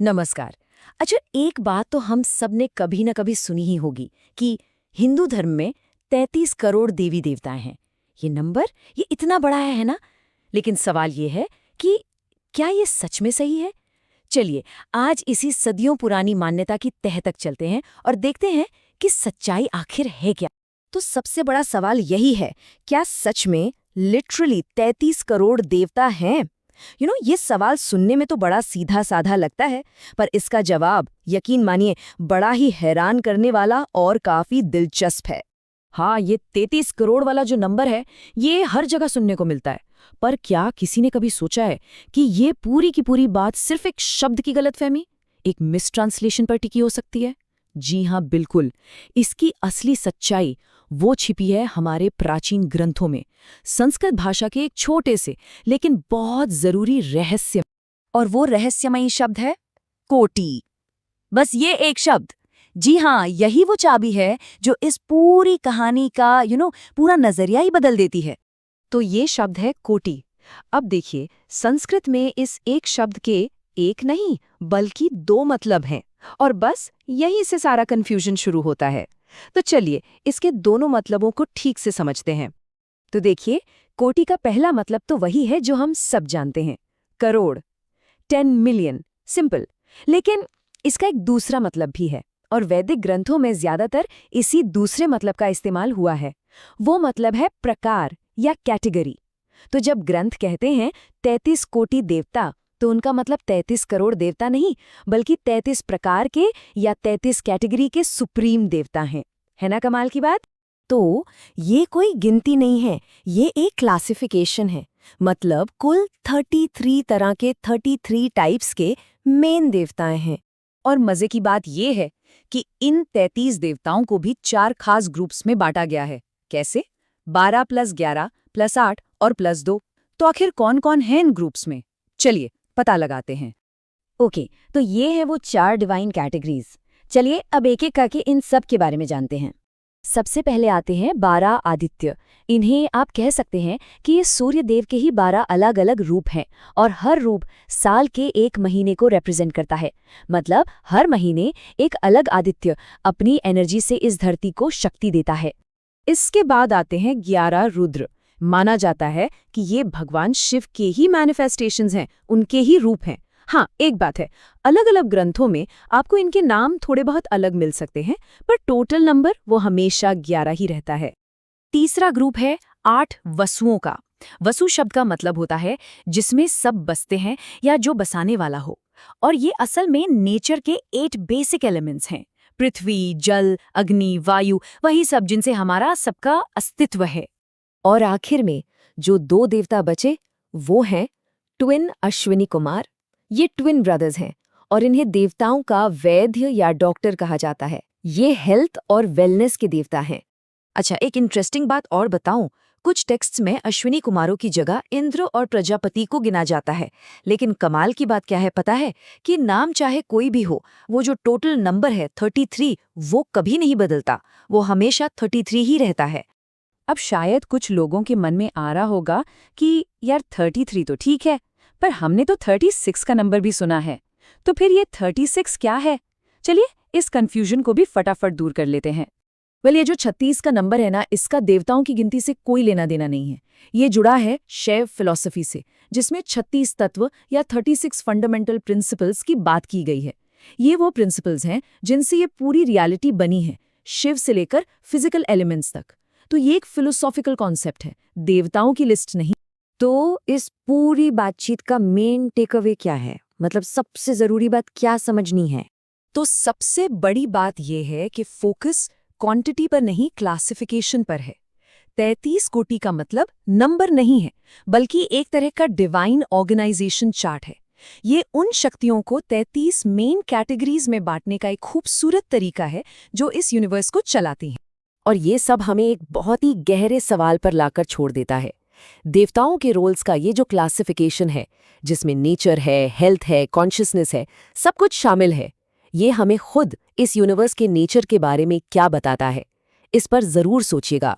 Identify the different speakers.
Speaker 1: नमस्कार। अच्छा, एक बात तो हम सब ने कभी न कभी सुनी ही होगी कि हिंदू धर्म में 33 करोड़ देवी देवताएं हैं। ये नंबर, ये इतना बड़ा है ना? लेकिन सवाल ये है कि क्या ये सच में सही है? चलिए, आज इसी सदियों पुरानी मान्यता की तह तक चलते हैं और देखते हैं कि सच्चाई आखिर है क्या। तो सबसे बड़ा सवाल यही है, क्या सच में लिटरली 33 करोड़ देवता हैं? ये सवाल सुनने में तो बड़ा सीधा साधा लगता है, पर इसका जवाब यकीन मानिए बड़ा ही हैरान करने वाला और काफी दिलचस्प है। हाँ, ये 33 करोड़ वाला जो नंबर है, ये हर जगह सुनने को मिलता है। पर क्या किसी ने कभी सोचा है कि ये पूरी की पूरी बात सिर्फ एक शब्द की गलतफहमी, एक मिसट्रांसलेशन पर टिकी हो सकती है? जी हाँ, बिल्कुल। इसकी असली सच्चाई वो छिपी है हमारे प्राचीन ग्रंथों में, संस्कृत भाषा के एक छोटे से लेकिन बहुत जरूरी रहस्य। और वो रहस्यमयी शब्द है कोटि। बस ये एक शब्द। जी हाँ, यही वो चाबी है जो इस पूरी कहानी का पूरा नजरिया ही बदल देती है। तो ये शब्द है कोटि। अब देखिए, संस्कृत में इस एक शब्द के एक नहीं बल्कि दो मतलब हैं, और बस यहीं से सारा कन्फ्यूजन शुरू होता है। तो चलिए इसके दोनों मतलबों को ठीक से समझते हैं। तो देखिए, कोटि का पहला मतलब तो वही है जो हम सब जानते हैं, करोड़, 10 मिलियन, सिंपल। लेकिन इसका एक दूसरा मतलब भी है, और वैदिक ग्रंथों में ज्यादातर इसी दूसरे मतलब का इस्तेमाल हुआ है। वो मतलब है प्रकार या कैटेगरी। तो जब ग्रंथ कहते हैं 33 कोटि देवता, तो उनका मतलब 33 करोड़ देवता नहीं, बल्कि 33 प्रकार के या 33 कैटेगरी के सुप्रीम देवता हैं। है ना कमाल की बात? तो ये कोई गिनती नहीं है, ये एक क्लासिफिकेशन है। मतलब कुल 33 तरह के 33 टाइप्स के मेन देवताएं हैं। और मजे की बात ये है कि इन 33 देवताओं को भी 4 खास ग्रुप्स में बांटा गया है। कैसे? 12 + 11 + 8 और +2। तो आखिर कौन कौन है इन ग्रुप्स में? चलिए पता लगाते हैं। ओके, तो ये है वो 4 डिवाइन कैटेगरीज। चलिए अब एक एक करके इन सब के बारे में जानते हैं। सबसे पहले आते हैं 12 आदित्य। इन्हें आप कह सकते हैं कि ये सूर्य देव के ही 12 अलग अलग रूप हैं, और हर रूप साल के एक महीने को रिप्रेजेंट करता है। मतलब हर महीने एक अलग आदित्य अपनी एनर्जी से इस धरती को शक्ति देता है। इसके बाद आते हैं 11 रुद्र। माना जाता है कि ये भगवान शिव के ही मैनिफेस्टेशंस हैं, उनके ही रूप हैं। हाँ, एक बात है, अलग अलग ग्रंथों में आपको इनके नाम थोड़े बहुत अलग मिल सकते हैं, पर टोटल नंबर वो हमेशा 11 ही रहता है। तीसरा ग्रुप है 8 वसुओं का। वसु शब्द का मतलब होता है जिसमें सब बसते हैं या जो बसाने वाला हो। और ये असल में नेचर के 8 बेसिक एलिमेंट्स हैं, पृथ्वी, जल, अग्नि, वायु, वही सब जिनसे हमारा सबका अस्तित्व है। और आखिर में जो 2 देवता बचे वो हैं ट्विन अश्विनी कुमार। ये ट्विन ब्रदर्स हैं, और इन्हें देवताओं का वैद्य या डॉक्टर कहा जाता है। ये हेल्थ और वेलनेस के देवता हैं। अच्छा, एक इंटरेस्टिंग बात और बताऊं, कुछ टेक्स्ट्स में अश्विनी कुमारों की जगह इंद्र और प्रजापति को गिना जाता है। लेकिन कमाल की बात क्या है पता है? कि नाम चाहे कोई भी हो, वो जो टोटल नंबर है 33, वो कभी नहीं बदलता। वो हमेशा 33 ही रहता है। अब शायद कुछ लोगों के मन में आ रहा होगा कि यार 33 तो ठीक है, पर हमने तो 36 का नंबर भी सुना है। तो फिर ये 36 क्या है? चलिए इस कंफ्यूजन को भी फटाफट दूर कर लेते हैं। ये जो 36 का नंबर है ना, इसका देवताओं की गिनती से कोई लेना देना नहीं है। ये जुड़ा है शैव फिलॉसफी से, जिसमें 36 तत्व या 36 फंडामेंटल प्रिंसिपल्स की बात की गई है। ये वो प्रिंसिपल्स हैं जिनसे ये पूरी रियलिटी बनी है, शिव से लेकर फिजिकल एलिमेंट्स तक। तो ये एक फिलोसॉफिकल कॉन्सेप्ट है, देवताओं की लिस्ट नहीं। तो इस पूरी बातचीत का मेन टेकअवे क्या है? मतलब सबसे जरूरी बात क्या समझनी है? तो सबसे बड़ी बात यह है कि फोकस क्वांटिटी पर नहीं, क्लासिफिकेशन पर है। 33 कोटि का मतलब नंबर नहीं है, बल्कि एक तरह का डिवाइन ऑर्गेनाइजेशन चार्ट है। ये उन शक्तियों को 33 मेन कैटेगरीज में बांटने का एक खूबसूरत तरीका है जो इस यूनिवर्स को चलाती हैं। और ये सब हमें एक बहुत ही गहरे सवाल पर लाकर छोड़ देता है। देवताओं के रोल्स का ये जो क्लासिफिकेशन है, जिसमें नेचर है, हेल्थ है, कॉन्शियसनेस है, सब कुछ शामिल है, ये हमें खुद इस यूनिवर्स के नेचर के बारे में क्या बताता है? इस पर जरूर सोचिएगा।